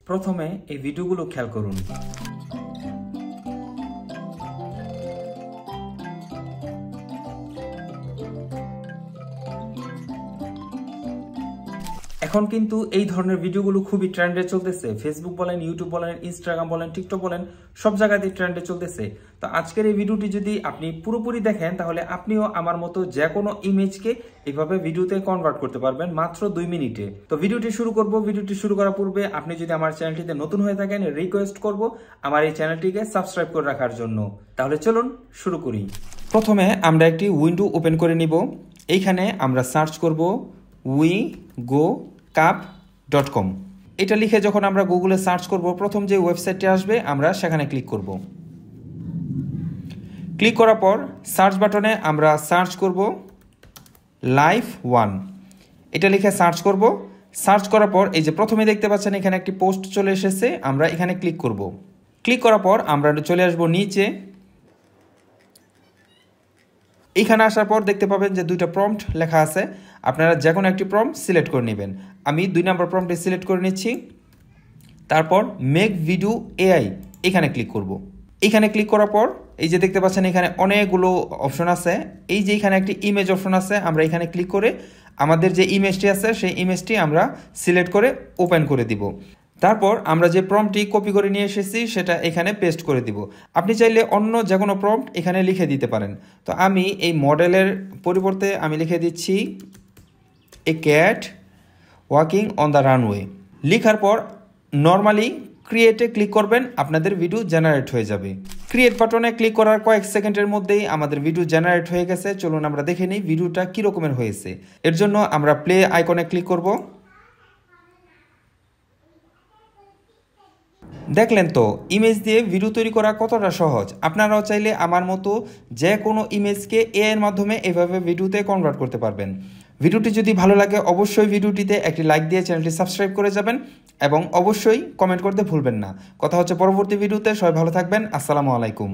প্রথমে এই ভিডিওগুলো খেয়াল করুন। এখন কিন্তু এই ধরনের ভিডিওগুলো খুবই ট্রেন্ডে চলতেছে। ফেসবুক বলেন, ইউটিউব বলেন, ইনস্টাগ্রাম বলেন, টিকটক বলেন, সব জায়গাতেই ট্রেন্ডে চলতেছে। তো আজকের এই ভিডিওটি যদি আপনি পুরোপুরি দেখেন তাহলে আপনিও আমার মতো যে কোনো ইমেজকে এইভাবে ভিডিওতে কনভার্ট করতে পারবেন মাত্র 2 মিনিটে। তো ভিডিওটি শুরু করব। ভিডিওটি শুরু করার পূর্বে আপনি যদি আমার চ্যানেলটিতে নতুন হয়ে থাকেন, রিকোয়েস্ট করব আমার এই চ্যানেলটিকে সাবস্ক্রাইব করে রাখার জন্য। তাহলে চলুন শুরু করি। প্রথমে আমরা একটি উইন্ডো ওপেন করে নিব। এইখানে আমরা সার্চ করব WeGoCup.com। এটা লিখে যখন আমরা গুগলে সার্চ করব, প্রথম যে ওয়েবসাইটটি আসবে আমরা সেখানে ক্লিক করব। ক্লিক করার পর সার্চ বাটনে আমরা সার্চ করব Life1। এটা লিখে সার্চ করব। সার্চ করার পর এই যে প্রথমে দেখতে পাচ্ছেন এখানে একটি পোস্ট চলে এসেছে, আমরা এখানে ক্লিক করব। ক্লিক করার পর আমরা চলে আসব নিচে। এখানে আসার পর দেখতে পাবেন যে দুইটা প্রম্পট লেখা আছে, আপনারা যে কোনো একটি প্রম্পট সিলেক্ট করে নেবেন। আমি 2 নম্বর প্রম্পটে সিলেক্ট করে নিচ্ছি। তারপর মেক ভিডিও এআই এখানে ক্লিক করব। এখানে ক্লিক করার পর এই যে দেখতে পাচ্ছেন এখানে অনেকগুলো অপশন আছে। এই যে এখানে একটি ইমেজ অপশন আছে, আমরা এখানে ক্লিক করে আমাদের যে ইমেজটি আছে সেই ইমেজটি আমরা সিলেক্ট করে ওপেন করে দিব। তারপর আমরা যে প্রম্পটটি কপি করে নিয়ে এসেছি সেটা এখানে পেস্ট করে দিব। আপনি চাইলে অন্য যে কোনো প্রম্পট এখানে লিখে দিতে পারেন। তো আমি এই মডেলের পরিবর্তে আমি লিখে দিচ্ছি a cat walking on the runway. লেখার পর নর্মালি ক্রিয়েটে ক্লিক করবেন, আপনাদের ভিডিও জেনারেট হয়ে যাবে। ক্রিয়েট বাটনে ক্লিক করার কয়েক সেকেন্ডের মধ্যেই আমাদের ভিডিও জেনারেট হয়ে গেছে। চলুন আমরা দেখে নিই ভিডিওটা কী রকমের হয়েছে। এর জন্য আমরা প্লে আইকনে ক্লিক করব। দেখলেন তো ইমেজ দিয়ে ভিডিও তৈরি করা কতটা সহজ। আপনারাও চাইলে আমার মতো যে কোনো ইমেজকে এআই এর মাধ্যমে এভাবে ভিডিওতে কনভার্ট করতে পারবেন। ভিডিওটি যদি ভালো লাগে অবশ্যই ভিডিওটিতে একটি লাইক দিয়ে চ্যানেলটি সাবস্ক্রাইব করে যাবেন এবং অবশ্যই কমেন্ট করতে ভুলবেন না। কথা হচ্ছে পরবর্তী ভিডিওতে। সবাই ভালো থাকবেন। আসসালামু আলাইকুম।